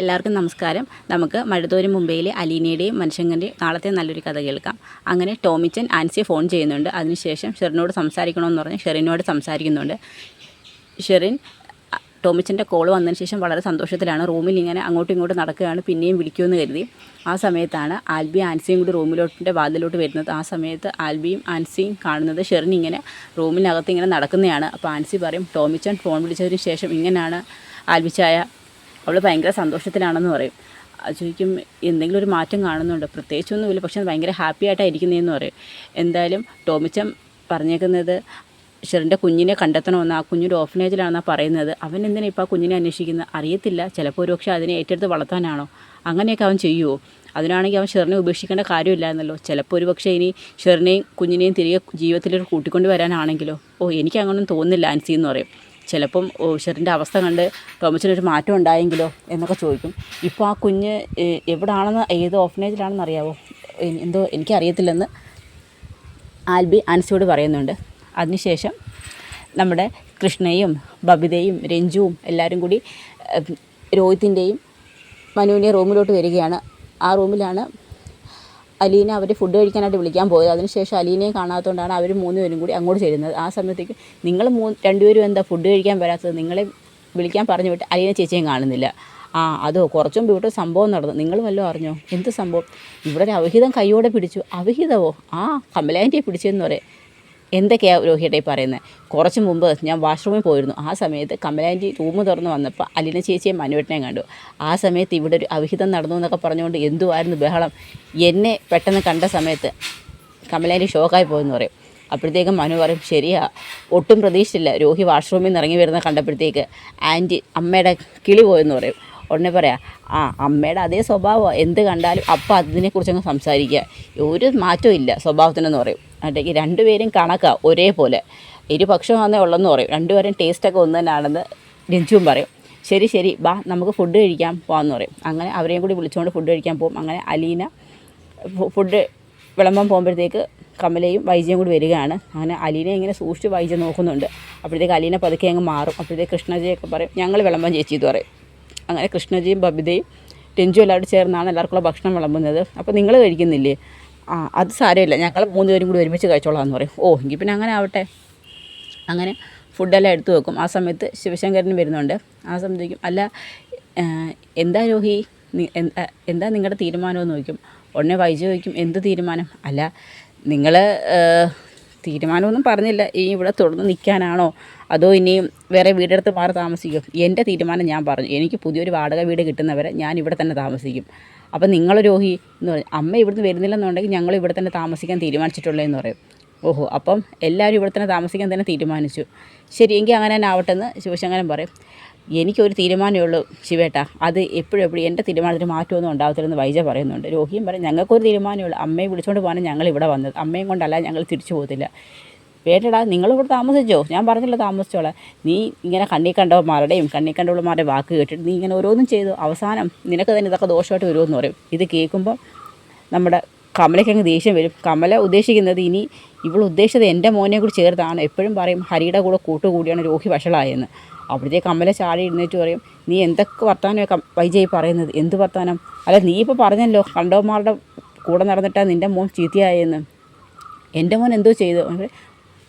എല്ലാവർക്കും നമസ്കാരം. നമുക്ക് മഴത്തോരും മുംബൈയിലെ അലീനയുടെയും മനുഷ്യൻ്റെയും നാളത്തെ നല്ലൊരു കഥ കേൾക്കാം. അങ്ങനെ ടോമിച്ചൻ ആൻസിയെ ഫോൺ ചെയ്യുന്നുണ്ട്. അതിനുശേഷം ഷെറിനോട് സംസാരിക്കണമെന്ന് പറഞ്ഞ് ഷെറിനോട് സംസാരിക്കുന്നുണ്ട്. ഷെറിൻ ടോമിച്ചൻ്റെ കോൾ വന്നതിന് ശേഷം വളരെ സന്തോഷത്തിലാണ്. റൂമിൽ ഇങ്ങനെ അങ്ങോട്ടും ഇങ്ങോട്ടും നടക്കുകയാണ്. പിന്നെയും വിളിക്കുമെന്ന് കരുതി. ആ സമയത്താണ് ആൽബി ആൻസിയും കൂടി റൂമിലോട്ടിൻ്റെ വാതിലോട്ട് വരുന്നത്. ആ സമയത്ത് ആൽബിയും ആൻസിയും കാണുന്നത് ഷെറിൻ ഇങ്ങനെ റൂമിനകത്ത് ഇങ്ങനെ നടക്കുന്നതാണ്. അപ്പോൾ ആൻസി പറയും, ടോമിച്ചൻ ഫോൺ വിളിച്ചതിന് ശേഷം ഇങ്ങനെയാണ് ആൽബിച്ചായ. അവൾ ഭയങ്കര സന്തോഷത്തിലാണെന്ന് പറയും. ചോദിക്കും, എന്തെങ്കിലും ഒരു മാറ്റം കാണുന്നുണ്ട്? പ്രത്യേകിച്ചൊന്നുമില്ല, പക്ഷെ ഭയങ്കര ഹാപ്പി ആയിട്ടാണ് ഇരിക്കുന്നതെന്ന് പറയും. എന്തായാലും ടോമിച്ചൻ പറഞ്ഞേക്കുന്നത് ഷെറിൻ്റെ കുഞ്ഞിനെ കണ്ടെത്തണമെന്ന്. ആ കുഞ്ഞൊരു ഓഫനേജിലാണെന്നാണ് പറയുന്നത്. അവൻ എന്തിനാണ് ഇപ്പോൾ ആ കുഞ്ഞിനെ അന്വേഷിക്കുന്നത്? അറിയത്തില്ല. ചിലപ്പോൾ ഒരുപക്ഷെ അതിനെ ഏറ്റെടുത്ത് വളർത്താനാണോ? അങ്ങനെയൊക്കെ അവൻ ചെയ്യുമോ? അതിനാണെങ്കിൽ അവൻ ഷെറിനെ ഉപേക്ഷിക്കേണ്ട കാര്യമില്ലായിരുന്നല്ലോ. ചിലപ്പോൾ ഒരുപക്ഷെ ഇനി ഷെറിനെയും കുഞ്ഞിനെയും തിരികെ ജീവിതത്തിലേക്ക് കൂട്ടിക്കൊണ്ട് വരാനാണെങ്കിലോ? എനിക്കങ്ങനൊന്നും തോന്നുന്നില്ല ആൻസി എന്ന് പറയും. ചിലപ്പം ഷെറിൻ്റെ അവസ്ഥ കണ്ട് ടോമിച്ചനൊരു മാറ്റം ഉണ്ടായെങ്കിലോ എന്നൊക്കെ ചോദിക്കും. ഇപ്പോൾ ആ കുഞ്ഞ് എവിടാണെന്ന്, ഏത് ഓഫനേജിലാണെന്ന് അറിയാവോ? എന്തോ എനിക്കറിയത്തില്ലെന്ന് ആൽബി ആൻസിയോട് പറയുന്നുണ്ട്. അതിനുശേഷം നമ്മുടെ കൃഷ്ണയും ബബിതയും രഞ്ജുവും എല്ലാവരും കൂടി രോഹിത്തിൻ്റെയും മനുവിൻ്റെയും റൂമിലോട്ട് വരികയാണ്. ആ റൂമിലാണ് അലീന അവർ ഫുഡ് കഴിക്കാനായിട്ട് വിളിക്കാൻ പോയത്. അതിനുശേഷം അലീനയെ കാണാത്തതുകൊണ്ടാണ് അവർ 3 പേരും കൂടി അങ്ങോട്ട് ചെല്ലുന്നത്. ആ സമയത്തേക്ക് നിങ്ങൾ 2 പേരും എന്താ ഫുഡ് കഴിക്കാൻ വരാത്തത്? നിങ്ങളെ വിളിക്കാൻ പറഞ്ഞു വിട്ട് അലീന ചേച്ചിയും കാണുന്നില്ല. അതോ കുറച്ചും മുമ്പ് ഇവിടെ സംഭവം നടന്നു, നിങ്ങൾ വല്ലതും അറിഞ്ഞോ? എന്ത് സംഭവം? ഇവിടെ ഒരു അവിഹിതം കൈയോടെ പിടിച്ചു. അവിഹിതമോ? കമലാൻ്റിയെ പിടിച്ചതെന്ന് പറയും. എന്തൊക്കെയാണ് രോഹിയുടെ പറയുന്നത്? കുറച്ച് മുമ്പ് ഞാൻ വാഷ്റൂമിൽ പോയിരുന്നു. ആ സമയത്ത് കമലാൻ്റി റൂം തുറന്ന് വന്നപ്പോൾ അലീന ചേച്ചിയും മനുവേട്ടനെയും കണ്ടു. ആ സമയത്ത് ഇവിടെ ഒരു അവിഹിതം നടന്നു എന്നൊക്കെ പറഞ്ഞുകൊണ്ട് എന്തുമായിരുന്നു ബഹളം. എന്നെ പെട്ടെന്ന് കണ്ട സമയത്ത് കമലാൻ്റി ഷോക്കായി പോയെന്ന് പറയും. അപ്പോഴത്തേക്കും മനു പറയും, ശരിയാ, ഒട്ടും പ്രതീക്ഷിച്ചില്ല. രോഹി വാഷ്റൂമിൽ നിന്ന് ഇറങ്ങി വരുന്ന കണ്ടപ്പോഴത്തേക്ക് ആൻറ്റി അമ്മയുടെ കിളി പോയെന്ന് പറയും. ഉടനെ പറയാം, അമ്മയുടെ അതേ സ്വഭാവമാണ്. എന്ത് കണ്ടാലും അപ്പം അതിനെക്കുറിച്ചങ്ങ് സംസാരിക്കുക. ഒരു മാറ്റവും ഇല്ല സ്വഭാവത്തിനെന്ന് പറയും. അവിടേക്ക് 2 പേരും കണക്കാണ്, ഒരേപോലെ. ഇരുപക്ഷമാണെന്നേ ഉള്ളെന്ന് പറയും. 2 പേരും ടേസ്റ്റൊക്കെ ഒന്ന് തന്നെയാണെന്ന് രഞ്ജുവും പറയും. ശരി ബാ നമുക്ക് ഫുഡ് കഴിക്കാൻ പോകാമെന്ന് പറയും. അങ്ങനെ അവരെയും കൂടി വിളിച്ചുകൊണ്ട് ഫുഡ് കഴിക്കാൻ പോകും. അങ്ങനെ അലീന ഫുഡ് വിളമ്പാൻ പോകുമ്പോഴത്തേക്ക് കമലയും വൈജയും കൂടി വരികയാണ്. അങ്ങനെ അലീന ഇങ്ങനെ സൂക്ഷിച്ച് വൈജ നോക്കുന്നുണ്ട്. അപ്പോഴത്തേക്ക് അലീന പതുക്കെ അങ്ങ് മാറും. അപ്പോഴത്തേക്ക് കൃഷ്ണജിയൊക്കെ പറയും, ഞങ്ങൾ വിളമ്പാൻ ചേച്ചി എന്ന് പറയും. അങ്ങനെ കൃഷ്ണജിയും ബബിതയും രഞ്ജു എല്ലാവരും ചേർന്നാണ് എല്ലാവർക്കുള്ള ഭക്ഷണം വിളമ്പുന്നത്. അപ്പോൾ നിങ്ങൾ കഴിക്കുന്നില്ലേ? അത് സാരമില്ല, ഞങ്ങൾ 3 പേരും കൂടി ഒരുമിച്ച് കഴിച്ചോളാം എന്ന് പറയും. എങ്കിൽ പിന്നെ അങ്ങനെ ആവട്ടെ. അങ്ങനെ ഫുഡെല്ലാം എടുത്തു വെക്കും. ആ സമയത്ത് ശിവശങ്കരനും വരുന്നുണ്ട്. ആ സമയത്തേക്കും, അല്ല എന്താ രോഹി, എന്താ നിങ്ങളുടെ തീരുമാനമെന്ന് ചോദിക്കും. ഉടനെ വൈജ ചോദിക്കും, എന്ത് തീരുമാനം? അല്ല നിങ്ങൾ തീരുമാനമൊന്നും പറഞ്ഞില്ല. ഇവിടെ തുടർന്ന് നിൽക്കാനാണോ അതോ ഇനിയും വേറെ വീടെടുത്ത് മാറി താമസിക്കും? എൻ്റെ തീരുമാനം ഞാൻ പറഞ്ഞു. എനിക്ക് പുതിയൊരു വാടക വീട് കിട്ടുന്നവരെ ഞാൻ ഇവിടെ തന്നെ താമസിക്കും. അപ്പം നിങ്ങൾ രോഹി എന്ന് പറയും, അമ്മ ഇവിടുന്ന് വരുന്നില്ലെന്നുണ്ടെങ്കിൽ ഞങ്ങൾ ഇവിടെ തന്നെ താമസിക്കാൻ തീരുമാനിച്ചിട്ടുള്ളതെന്ന് പറയും. അപ്പം എല്ലാവരും ഇവിടെ തന്നെ താമസിക്കാൻ തന്നെ തീരുമാനിച്ചു. ശരി, എങ്കിൽ അങ്ങനെ തന്നെ ആവട്ടെ എന്ന് ശിവശങ്കരൻ പറയും. എനിക്കൊരു തീരുമാനമേ ഉള്ളൂ ശിവേട്ടാ, അത് എപ്പോഴും എൻ്റെ തീരുമാനത്തിന് മാറ്റമൊന്നും ഉണ്ടാകത്തില്ലെന്ന് വൈജ പറയുന്നുണ്ട്. രോഹിയും പറയും, ഞങ്ങൾക്കൊരു തീരുമാനമേ ഉള്ളൂ, അമ്മയെ വിളിച്ചുകൊണ്ട് പോകാനും ഞങ്ങൾ ഇവിടെ വന്നത്. അമ്മയും കൊണ്ടല്ല ഞങ്ങൾ തിരിച്ചു പോകത്തില്ല. വേണ്ടടാ, നിങ്ങളിവിടെ താമസിച്ചോ? ഞാൻ പറഞ്ഞില്ല താമസിച്ചോളാം. നീ ഇങ്ങനെ കണ്ണിൽ കണ്ടവന്മാരുടെയും കണ്ണിൽ കണ്ടവന്മാരുടെ വാക്ക് കേട്ടിട്ട് നീ ഇങ്ങനെ ഓരോന്നും ചെയ്തു, അവസാനം നിനക്ക് തന്നെ ഇതൊക്കെ ദോഷമായിട്ട് വരുമെന്ന് പറയും. ഇത് കേൾക്കുമ്പോൾ നമ്മുടെ കമലയ്ക്കങ്ങ് ദേഷ്യം വരും. കമല ഉദ്ദേശിക്കുന്നത് ഇനി ഇവൾ ഉദ്ദേശിച്ചത് എൻ്റെ മോനെ കൂടി ചേർത്താണ്. എപ്പോഴും പറയും ഹരിയുടെ കൂടെ കൂട്ടുകൂടിയാണ് രോഹി വഷളായെന്ന്. അവിടുത്തെ കമല ചാടി എഴുന്നേറ്റ് പറയും, നീ എന്തൊക്കെ വർത്താനമൊക്കെ വൈജയ് പറയുന്നത്? എന്ത് വർത്താനം? അല്ല നീ ഇപ്പോൾ പറഞ്ഞല്ലോ കണ്ടവന്മാരുടെ കൂടെ നടന്നിട്ടാണ് നിൻ്റെ മോൻ ചീത്തയായെന്ന്. എൻ്റെ മോൻ എന്തോ ചെയ്തു?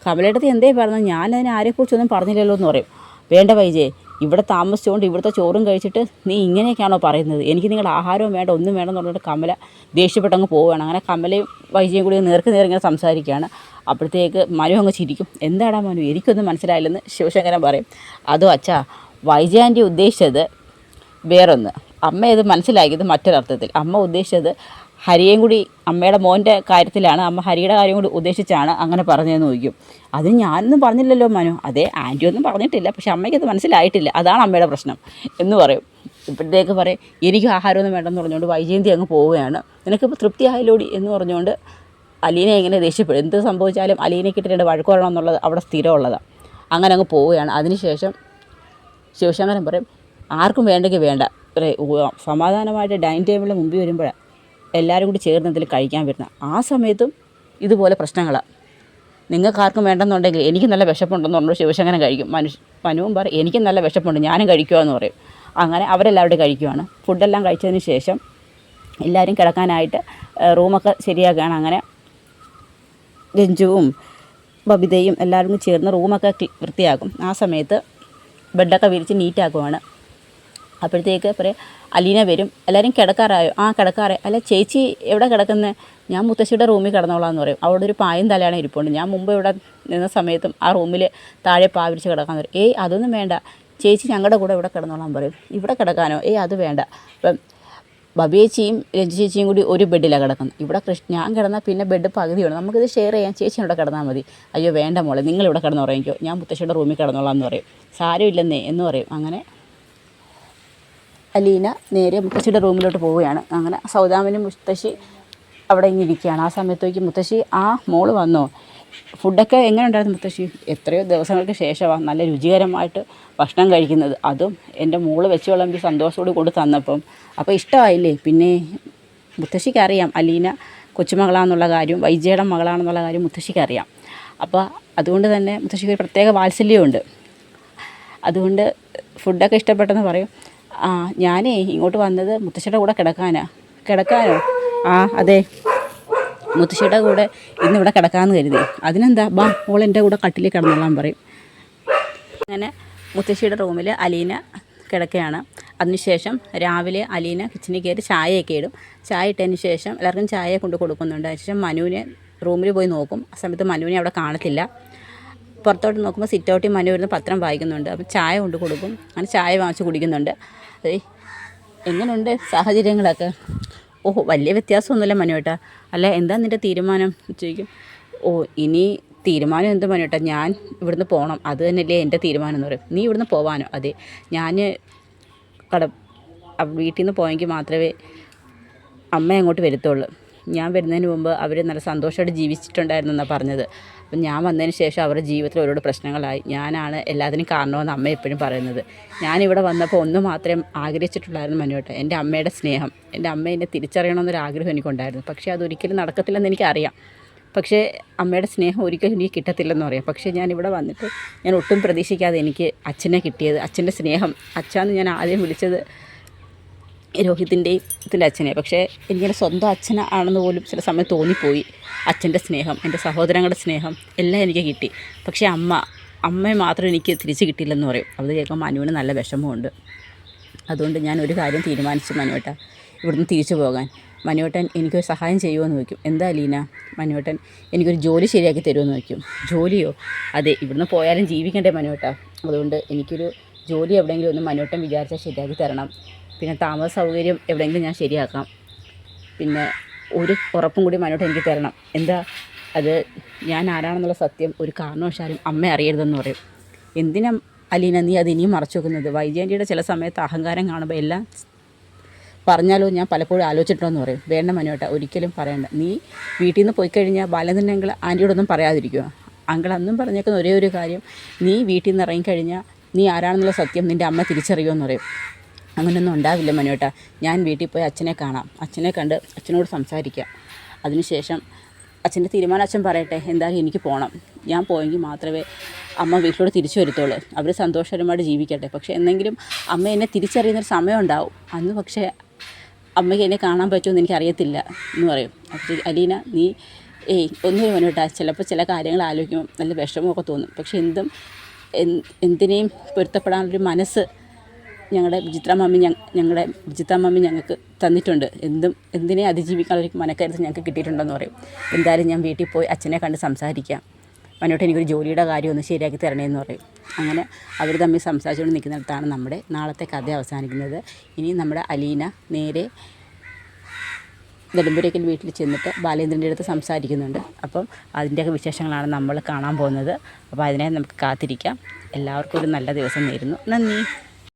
കമലയിടത്ത് എന്തേ പറഞ്ഞത്? ഞാനതിനെ ആരെക്കുറിച്ചൊന്നും പറഞ്ഞില്ലല്ലോ എന്ന് പറയും. വേണ്ട വൈജയ്, ഇവിടെ താമസിച്ചുകൊണ്ട് ഇവിടുത്തെ ചോറും കഴിച്ചിട്ട് നീ ഇങ്ങനെയൊക്കെയാണോ പറയുന്നത്? എനിക്ക് നിങ്ങളുടെ ആഹാരവും വേണ്ട, ഒന്നും വേണമെന്ന് പറഞ്ഞിട്ട് കമല ദേഷ്യപ്പെട്ടങ്ങ് പോവുകയാണ്. അങ്ങനെ കമലയും വൈജയും കൂടി നേർക്ക് ഇങ്ങനെ സംസാരിക്കുകയാണ്. അപ്പോഴത്തേക്ക് മനു അങ്ങ് ചിരിക്കും. എന്താടാ മനു, എനിക്കൊന്നും മനസ്സിലായില്ലെന്ന് ശിവശങ്കരൻ പറയും. അതോ അച്ഛാ, വൈജയാൻ്റെ ഉദ്ദേശിച്ചത് വേറൊന്ന്, അമ്മ ഇത് മനസ്സിലാക്കിയത് മറ്റൊരർത്ഥത്തിൽ. അമ്മ ഉദ്ദേശിച്ചത് ഹരിയേയും കൂടി അമ്മയുടെ മോൻ്റെ കാര്യത്തിലാണ്. അമ്മ ഹരിയുടെ കാര്യം കൂടി ഉദ്ദേശിച്ചാണ് അങ്ങനെ പറഞ്ഞതെന്ന് ചോദിക്കും. അത് ഞാനൊന്നും പറഞ്ഞില്ലല്ലോ മനു. അതേ, ആൻറ്റി ഒന്നും പറഞ്ഞിട്ടില്ല, പക്ഷെ അമ്മയ്ക്കത് മനസ്സിലായിട്ടില്ല, അതാണ് അമ്മയുടെ പ്രശ്നം എന്ന് പറയും. ഇപ്പോഴത്തേക്ക് പറയും, എനിക്ക് ആഹാരമൊന്നും വേണ്ടെന്ന് പറഞ്ഞുകൊണ്ട് വൈജയന്തി അങ്ങ് പോവുകയാണ്. നിനക്കിപ്പോൾ തൃപ്തിയായാലോടി എന്ന് പറഞ്ഞുകൊണ്ട് അലീന എങ്ങനെ ദേഷ്യപ്പെടും. എന്ത് സംഭവിച്ചാലും അലീനയ്ക്ക് ഇട്ടിട്ട് വഴക്ക് പറയണം എന്നുള്ളത് അവിടെ സ്ഥിരമുള്ളതാണ്. അങ്ങനെ അങ്ങ് പോവുകയാണ്. അതിനുശേഷം ശിവശങ്കരൻ പറയും, ആർക്കും വേണ്ടെങ്കിൽ വേണ്ട, സമാധാനമായിട്ട് ഡൈനിങ് ടേബിളിന് മുമ്പിൽ വരുമ്പോഴാണ് എല്ലാവരും കൂടി ചേർന്ന് എന്തെങ്കിലും കഴിക്കാൻ വരുന്നത്. ആ സമയത്തും ഇതുപോലെ പ്രശ്നങ്ങളാണ്. നിങ്ങൾക്കാർക്കും വേണ്ടെന്നുണ്ടെങ്കിൽ എനിക്ക് നല്ല വിശപ്പുണ്ടെന്ന് പറഞ്ഞു ശിവശങ്കരൻ കഴിക്കും. മനുവും പറയും, എനിക്കും നല്ല വിശപ്പുണ്ട്, ഞാനും കഴിക്കുക എന്ന് പറയും. അങ്ങനെ അവരെല്ലാവരും കഴിക്കുവാണ്. ഫുഡെല്ലാം കഴിച്ചതിന് ശേഷം എല്ലാവരും കിടക്കാനായിട്ട് റൂമൊക്കെ ശരിയാക്കുകയാണ്. അങ്ങനെ രഞ്ജുവും ബബിതയും എല്ലാവരും ചേർന്ന് റൂമൊക്കെ വൃത്തിയാക്കും. ആ സമയത്ത് ബെഡൊക്കെ വിരിച്ച് നീറ്റാക്കുവാണ്. അപ്പോഴത്തേക്ക് പറയും അലീന വരും. എല്ലാവരും കിടക്കാറായോ? ആ കിടക്കാറായി. അല്ല ചേച്ചി എവിടെ കിടക്കുന്നത്? ഞാൻ മുത്തശ്ശിയുടെ റൂമിൽ കിടന്നോളാം എന്ന് പറയും. അവിടെ ഒരു പായും തലയാണ് ഇരിപ്പുണ്ട്. ഞാൻ മുമ്പ് ഇവിടെ നിന്ന സമയത്തും ആ റൂമിൽ താഴെ പാ വിരിച്ച് കിടക്കാൻ പറയും. ഏയ് അതൊന്നും വേണ്ട ചേച്ചി, ഞങ്ങളുടെ കൂടെ ഇവിടെ കിടന്നോളാൻ പറയും. ഇവിടെ കിടക്കാനോ? ഏയ് അത് വേണ്ട. ഇപ്പം ബബി ചേച്ചിയും രഞ്ജു ചേച്ചിയും കൂടി ഒരു ബെഡിലാണ് കിടക്കുന്നത്. ഇവിടെ ഞാൻ കിടന്നാൽ പിന്നെ ബെഡ് പകുതിയാണ്, നമുക്കിത് ഷെയർ ചെയ്യാം, ചേച്ചി ഇവിടെ കിടന്നാൽ മതി. അയ്യോ വേണ്ട മോളെ, നിങ്ങളിവിടെ കിടന്നുറങ്ങിക്കോ, ഞാൻ മുത്തശ്ശിയുടെ റൂമിൽ കിടന്നോളാം എന്ന് പറയും. സാരമില്ലെന്നേ എന്ന് പറയും. അങ്ങനെ അലീന നേരെ മുത്തശ്ശിയുടെ റൂമിലോട്ട് പോവുകയാണ്. അങ്ങനെ സൗദാമിനും മുത്തശ്ശി അവിടെ ഇങ്ങനെ ഇരിക്കുകയാണ്. ആ സമയത്തേക്ക് മുത്തശ്ശി ആ മോള് വന്നോ? ഫുഡൊക്കെ എങ്ങനെ ഉണ്ടായിരുന്നു മുത്തശ്ശി? എത്രയോ ദിവസങ്ങൾക്ക് ശേഷമാണ് നല്ല രുചികരമായിട്ട് ഭക്ഷണം കഴിക്കുന്നത്. അതും എൻ്റെ മോള് വെച്ച് വിളമ്പി സന്തോഷത്തോട് കൊണ്ട് തന്നപ്പം. അപ്പോൾ ഇഷ്ടമായില്ലേ? പിന്നെ മുത്തശ്ശിക്ക് അറിയാം അലീന കൊച്ചുമകളാണെന്നുള്ള കാര്യം, വൈജയുടെ മകളാണെന്നുള്ള കാര്യം മുത്തശ്ശിക്ക് അറിയാം. അപ്പോൾ അതുകൊണ്ട് തന്നെ മുത്തശ്ശിക്ക് ഒരു പ്രത്യേക വാത്സല്യമുണ്ട്. അതുകൊണ്ട് ഫുഡൊക്കെ ഇഷ്ടപ്പെട്ടെന്ന് പറയും. ആ ഞാനേ ഇങ്ങോട്ട് വന്നത് മുത്തശ്ശിയുടെ കൂടെ കിടക്കാനോ? ആ അതെ, മുത്തശ്ശിയുടെ കൂടെ ഇന്നിവിടെ കിടക്കാമെന്ന് കരുതി. അതിനെന്താ, ബാ മോൾ എൻ്റെ കൂടെ കട്ടിലിൽ കിടന്നോളാൻ പറയും. അങ്ങനെ മുത്തശ്ശിയുടെ റൂമിൽ അലീന കിടക്കുകയാണ്. അതിനുശേഷം രാവിലെ അലീന കിച്ചണിൽ കയറി ചായയൊക്കെ ഇടും. ചായ ഇട്ടതിന് ശേഷം എല്ലാവർക്കും ചായ കൊണ്ട് കൊടുക്കുന്നുണ്ട്. അതിനുശേഷം മനുവിനെ റൂമിൽ പോയി നോക്കും. ആ സമയത്ത് മനുവിനെ അവിടെ കാണത്തില്ല. പുറത്തോട്ട് നോക്കുമ്പോൾ സിറ്റൗട്ടിൽ മനു വരുന്ന പത്രം വായിക്കുന്നുണ്ട്. അപ്പം ചായ കൊണ്ട് കൊടുക്കും. അങ്ങനെ ചായ വാങ്ങിച്ച് കുടിക്കുന്നുണ്ട്. എങ്ങനെയുണ്ട് സാഹചര്യങ്ങളൊക്കെ? ഓഹോ വലിയ വ്യത്യാസമൊന്നുമില്ല മനുവേട്ടാ. അല്ല എന്താ നിൻ്റെ തീരുമാനം ചോദിക്കും. ഓ ഇനി തീരുമാനം എന്ത് മനുവേട്ടാ, ഞാൻ ഇവിടുന്ന് പോകണം, അത് തന്നെയല്ലേ എൻ്റെ തീരുമാനം എന്ന് പറയും. നീ ഇവിടുന്ന് പോവാനോ? അതെ, ഞാൻ വീട്ടിൽ നിന്ന് പോയെങ്കിൽ മാത്രമേ അമ്മ അങ്ങോട്ട് വരത്തുള്ളൂ. ഞാൻ വരുന്നതിന് മുമ്പ് അവർ നല്ല സന്തോഷമായിട്ട് ജീവിച്ചിട്ടുണ്ടായിരുന്നു എന്നാണ് പറഞ്ഞത്. അപ്പം ഞാൻ വന്നതിന് ശേഷം അവരുടെ ജീവിതത്തിൽ ഒരുപാട് പ്രശ്നങ്ങളായി. ഞാനാണ് എല്ലാത്തിനും കാരണമെന്ന് അമ്മ എപ്പോഴും പറയുന്നത്. ഞാനിവിടെ വന്നപ്പോൾ ഒന്ന് മാത്രമേ ആഗ്രഹിച്ചിട്ടുള്ളായിരുന്നു മനുവേട്ട, എൻ്റെ അമ്മയുടെ സ്നേഹം. എൻ്റെ അമ്മ എന്നെ തിരിച്ചറിയണമെന്നൊരാഗ്രഹം എനിക്കുണ്ടായിരുന്നു. പക്ഷേ അതൊരിക്കലും നടക്കത്തില്ലെന്ന് എനിക്കറിയാം. പക്ഷേ അമ്മയുടെ സ്നേഹം ഒരിക്കലും എനിക്ക് കിട്ടത്തില്ലെന്ന് പറയാം. പക്ഷേ ഞാനിവിടെ വന്നിട്ട് ഞാൻ ഒട്ടും പ്രതീക്ഷിക്കാതെ എനിക്ക് അച്ഛനെ കിട്ടിയത്, അച്ഛൻ്റെ സ്നേഹം. അച്ഛാന്ന് ഞാൻ ആദ്യം വിളിച്ചത് രോഹിത്തിൻ്റെ അച്ഛനെ. പക്ഷേ എനിക്കെൻ്റെ സ്വന്തം അച്ഛനാണെന്ന് പോലും ചില സമയം തോന്നിപ്പോയി. അച്ഛൻ്റെ സ്നേഹം, എൻ്റെ സഹോദരങ്ങളുടെ സ്നേഹം എല്ലാം എനിക്ക് കിട്ടി. പക്ഷേ അമ്മയെ മാത്രം എനിക്ക് തിരിച്ച് കിട്ടിയില്ലെന്ന് പറയും. അത് കേൾക്കുമ്പോൾ മനുവിന് നല്ല വിഷമമുണ്ട്. അതുകൊണ്ട് ഞാൻ ഒരു കാര്യം തീരുമാനിച്ചു മനുവേട്ട, ഇവിടുന്ന് തിരിച്ചു പോകാൻ. മനുവേട്ടൻ എനിക്കൊരു സഹായം ചെയ്യുമോയെന്ന് ചോദിക്കും. എന്താ അലീന? മനുവേട്ടൻ എനിക്കൊരു ജോലി ശരിയാക്കി തരുമെന്ന് ചോദിക്കും. ജോലിയോ? അതെ, ഇവിടുന്ന് പോയാലും ജീവിക്കണ്ടേ മനുവേട്ട. അതുകൊണ്ട് എനിക്കൊരു ജോലി എവിടെയെങ്കിലും ഒന്ന് മനുവേട്ടൻ വിചാരിച്ചാൽ ശരിയാക്കി തരണം. പിന്നെ താമസ സൗകര്യം എവിടെയെങ്കിലും ഞാൻ ശരിയാക്കാം. പിന്നെ ഒരു ഉറപ്പും കൂടി മനുവേട്ടൻ എനിക്ക് തരണം. എന്താ അത്? ഞാൻ ആരാണെന്നുള്ള സത്യം ഒരു കാരണവശാലും അമ്മ അറിയരുതെന്ന് പറയും. എന്തിനാ അലീന നീ അത് ഇനിയും മറച്ചു വെക്കുന്നത്? വൈജയന്തിയുടെ ചില സമയത്ത് അഹങ്കാരം കാണുമ്പോൾ എല്ലാം പറഞ്ഞാലോ ഞാൻ പലപ്പോഴും ആലോചിച്ചിട്ടുണ്ടോയെന്ന് പറയും. വേണ്ട മനുവേട്ട, ഒരിക്കലും പറയണ്ട. നീ വീട്ടിൽ നിന്ന് പോയി കഴിഞ്ഞാൽ ബാലചന്ദ്രൻ അങ്കിൾ ആൻറ്റിയോടൊന്നും പറയാതിരിക്കുക. അങ്കിൾ അന്നും പറഞ്ഞേക്കുന്ന ഒരേ ഒരു കാര്യം, നീ വീട്ടിൽ നിന്ന് ഇറങ്ങിക്കഴിഞ്ഞാൽ നീ ആരാണെന്നുള്ള സത്യം നിൻ്റെ അമ്മ തിരിച്ചറിയുമെന്ന് പറയും. അങ്ങനെയൊന്നും ഉണ്ടാവില്ല മനുവേട്ട. ഞാൻ വീട്ടിൽ പോയി അച്ഛനെ കാണാം, അച്ഛനെ കണ്ട് അച്ഛനോട് സംസാരിക്കാം. അതിനുശേഷം അച്ഛൻ്റെ തീരുമാനം അച്ഛൻ പറയട്ടെ. എന്തായാലും എനിക്ക് പോകണം. ഞാൻ പോയെങ്കിൽ മാത്രമേ അമ്മ വീട്ടിലോട്ട് തിരിച്ചു വരത്തുള്ളൂ. അവർ സന്തോഷകരമായിട്ട് ജീവിക്കട്ടെ. പക്ഷേ എന്നെങ്കിലും അമ്മ എന്നെ തിരിച്ചറിയുന്നൊരു സമയം ഉണ്ടാവും. അന്ന് പക്ഷേ അമ്മയ്ക്ക് എന്നെ കാണാൻ പറ്റുമെന്ന് എനിക്കറിയത്തില്ല എന്ന് പറയും. അപ്പോൾ അലീന നീ ഒന്നും മനുവേട്ട, ചിലപ്പോൾ ചില കാര്യങ്ങൾ ആലോചിക്കുമ്പോൾ നല്ല വിഷമമൊക്കെ തോന്നും. പക്ഷേ എന്തിനേയും പൊരുത്തപ്പെടാനുള്ളൊരു മനസ്സ് ഞങ്ങളുടെ വിചിത്ര മമ്മി ഞങ്ങൾക്ക് തന്നിട്ടുണ്ട്. എന്തിനെ അതിജീവിക്കാനൊരു മനക്കരുത്ത് ഞങ്ങൾക്ക് കിട്ടിയിട്ടുണ്ടെന്ന് പറയും. എന്തായാലും ഞാൻ വീട്ടിൽ പോയി അച്ഛനെ കണ്ട് സംസാരിക്കാം. മനുവേട്ട എനിക്കൊരു ജോലിയുടെ കാര്യം ഒന്ന് ശരിയാക്കി തരണേന്ന് പറയും. അങ്ങനെ അവർ തമ്മിൽ സംസാരിച്ചുകൊണ്ട് നിൽക്കുന്നിടത്താണ് നമ്മുടെ നാളത്തെ കഥ അവസാനിക്കുന്നത്. ഇനി നമ്മുടെ അലീന നേരെ നെടുമ്പുരയ്ക്കൽ വീട്ടിൽ ചെന്നിട്ട് ബാലേന്ദ്രൻ്റെ അടുത്ത് സംസാരിക്കുന്നുണ്ട്. അപ്പം അതിൻ്റെയൊക്കെ വിശേഷങ്ങളാണ് നമ്മൾ കാണാൻ പോകുന്നത്. അപ്പോൾ അതിനെ നമുക്ക് കാത്തിരിക്കാം. എല്ലാവർക്കും ഒരു നല്ല ദിവസം നേരുന്നു. നന്ദി.